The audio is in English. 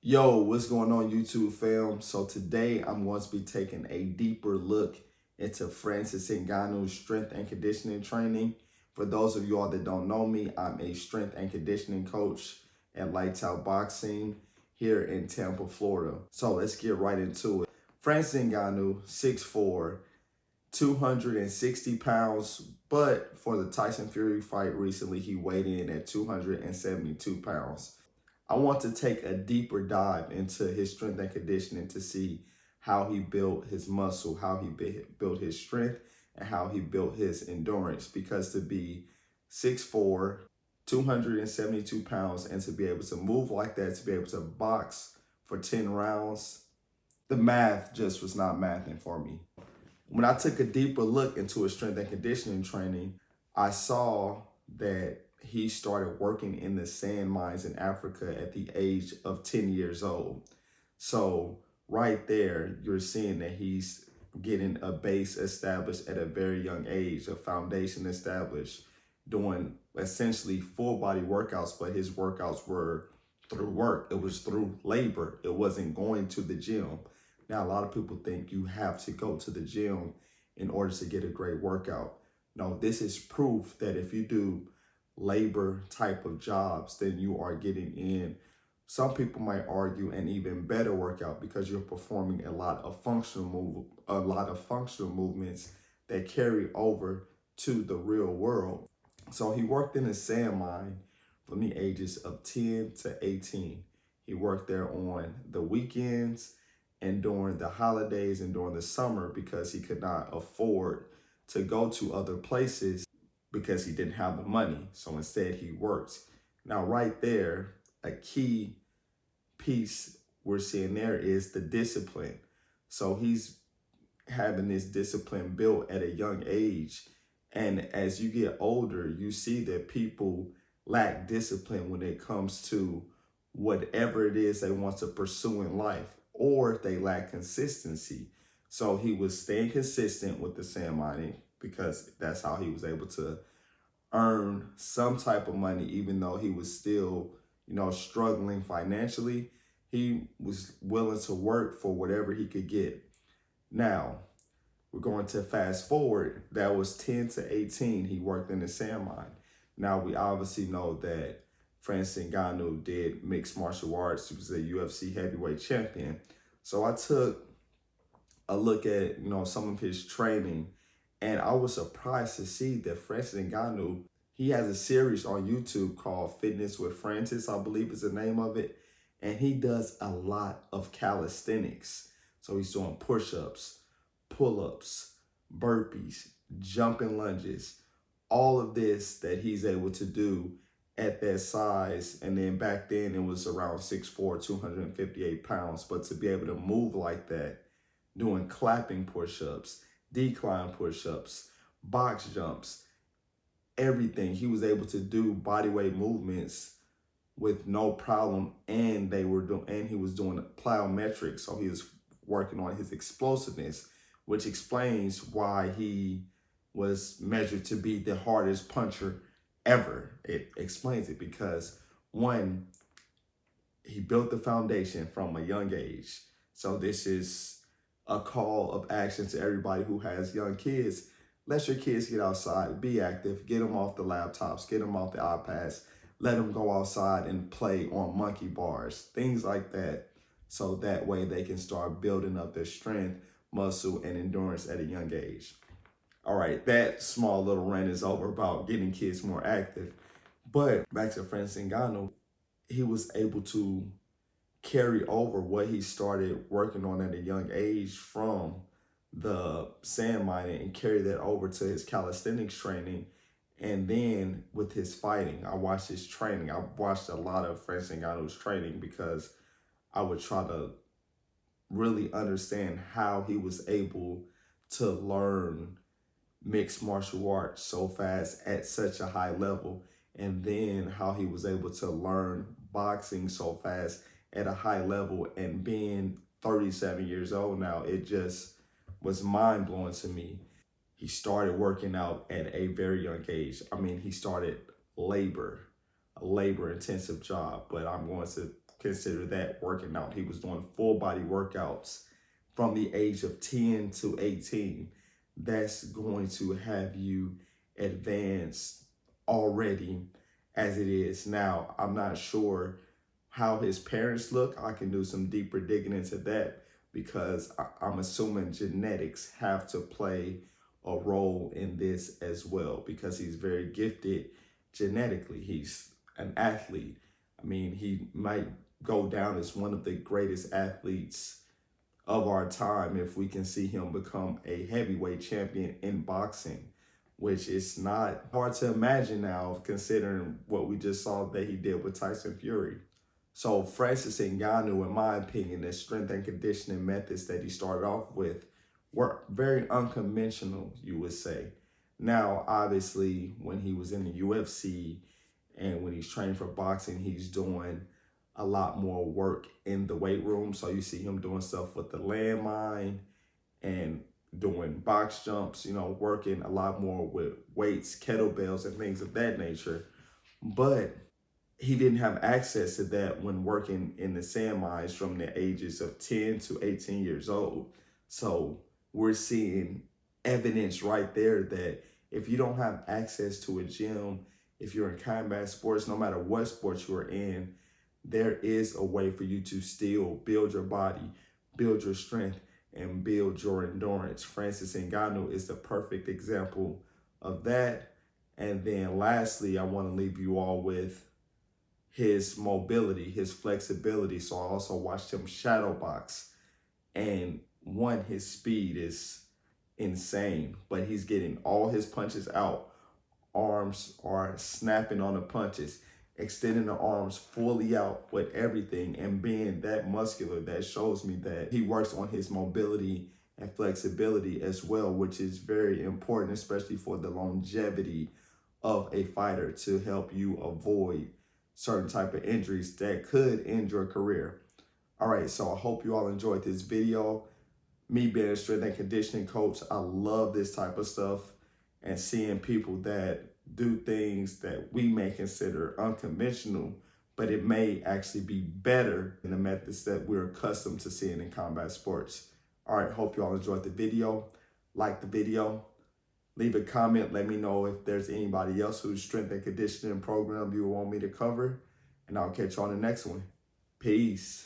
Yo, what's going on, YouTube fam? So today I'm going to be taking a deeper look into Francis Ngannou's strength and conditioning training. For those of you all that don't know me, I'm a strength and conditioning coach at Lights Out Boxing here in Tampa, Florida. So let's get right into it. Francis Ngannou, 6'4", 260 pounds, but for the Tyson Fury fight recently, he weighed in at 272 pounds. I want to take a deeper dive into his strength and conditioning to see how he built his muscle, how he built his strength, and how he built his endurance. Because to be 6'4", 272 pounds, and to be able to move like that, to be able to box for 10 rounds, the math just was not mathing for me. When I took a deeper look into his strength and conditioning training, I saw that he started working in the sand mines in Africa at the age of 10 years old. So right there, you're seeing that he's getting a base established at a very young age, a foundation established, doing essentially full body workouts, but his workouts were through work. It was through labor. It wasn't going to the gym. Now, a lot of people think you have to go to the gym in order to get a great workout. No, this is proof that if you do labor type of jobs, then you are getting in, some people might argue, an even better workout because you're performing a lot of functional movements that carry over to the real world. So he worked in a sand mine from the ages of 10 to 18. He worked there on the weekends and during the holidays and during the summer because he could not afford to go to other places because he didn't have the money. So instead he worked. Now right there, a key piece we're seeing there is the discipline. So he's having this discipline built at a young age. And as you get older, you see that people lack discipline when it comes to whatever it is they want to pursue in life, or they lack consistency. So he was staying consistent with the sand mining because that's how he was able to earn some type of money, even though he was still, struggling financially. He was willing to work for whatever he could get. Now, we're going to fast forward. That was 10 to 18. He worked in the sand mine. Now, we obviously know that Francis Ngannou did mixed martial arts. He was a UFC heavyweight champion. So I took a look at, some of his training, and I was surprised to see that Francis Ngannou, he has a series on YouTube called Fitness with Francis, I believe is the name of it. And he does a lot of calisthenics. So he's doing push-ups, pull-ups, burpees, jumping lunges, all of this that he's able to do at that size. And then back then it was around 6'4", 258 pounds. But to be able to move like that, doing clapping push-ups, decline push-ups, box jumps, everything. He was able to do bodyweight movements with no problem, and he was doing plyometrics, so he was working on his explosiveness, which explains why he was measured to be the hardest puncher ever. It explains it because, one, he built the foundation from a young age. So this is a call of action to everybody who has young kids. Let your kids get outside, be active, get them off the laptops, get them off the iPads, let them go outside and play on monkey bars, things like that. So that way they can start building up their strength, muscle, and endurance at a young age. All right, that small little rant is over about getting kids more active. But back to Francis Ngannou, he was able to carry over what he started working on at a young age from the sand mining and carry that over to his calisthenics training. And then with his fighting, I watched his training. I watched a lot of Francis Ngannou's training because I would try to really understand how he was able to learn mixed martial arts so fast at such a high level, and then how he was able to learn boxing so fast at a high level. And being 37 years old now, it just was mind-blowing to me. He started working out at a very young age. I mean, he started a labor-intensive job, but I'm going to consider that working out. He was doing full body workouts from the age of 10 to 18. That's going to have you advanced already as it is now. I'm not sure how his parents look. I can do some deeper digging into that because I'm assuming genetics have to play a role in this as well, because he's very gifted genetically. He's an athlete. I mean, he might go down as one of the greatest athletes of our time if we can see him become a heavyweight champion in boxing, which is not hard to imagine now considering what we just saw that he did with Tyson Fury. So Francis Ngannou, in my opinion, the strength and conditioning methods that he started off with were very unconventional, you would say. Now, obviously, when he was in the UFC and when he's training for boxing, he's doing a lot more work in the weight room. So you see him doing stuff with the landmine and doing box jumps, you know, working a lot more with weights, kettlebells, and things of that nature. But he didn't have access to that when working in the sand mines from the ages of 10 to 18 years old. So we're seeing evidence right there that if you don't have access to a gym, if you're in combat sports, no matter what sports you're in, there is a way for you to still build your body, build your strength, and build your endurance. Francis Ngannou is the perfect example of that. And then lastly, I want to leave you all with his mobility, his flexibility. So I also watched him shadow box, and one, his speed is insane, but he's getting all his punches out. Arms are snapping on the punches, extending the arms fully out with everything, and being that muscular. That shows me that he works on his mobility and flexibility as well, which is very important, especially for the longevity of a fighter, to help you avoid certain type of injuries that could end your career. All right, so I hope you all enjoyed this video. Me being a strength and conditioning coach, I love this type of stuff, and seeing people that do things that we may consider unconventional, but it may actually be better than the methods that we're accustomed to seeing in combat sports. All right, hope you all enjoyed the video. Like the video. Leave a comment. Let me know if there's anybody else whose strength and conditioning program you want me to cover. And I'll catch you on the next one. Peace.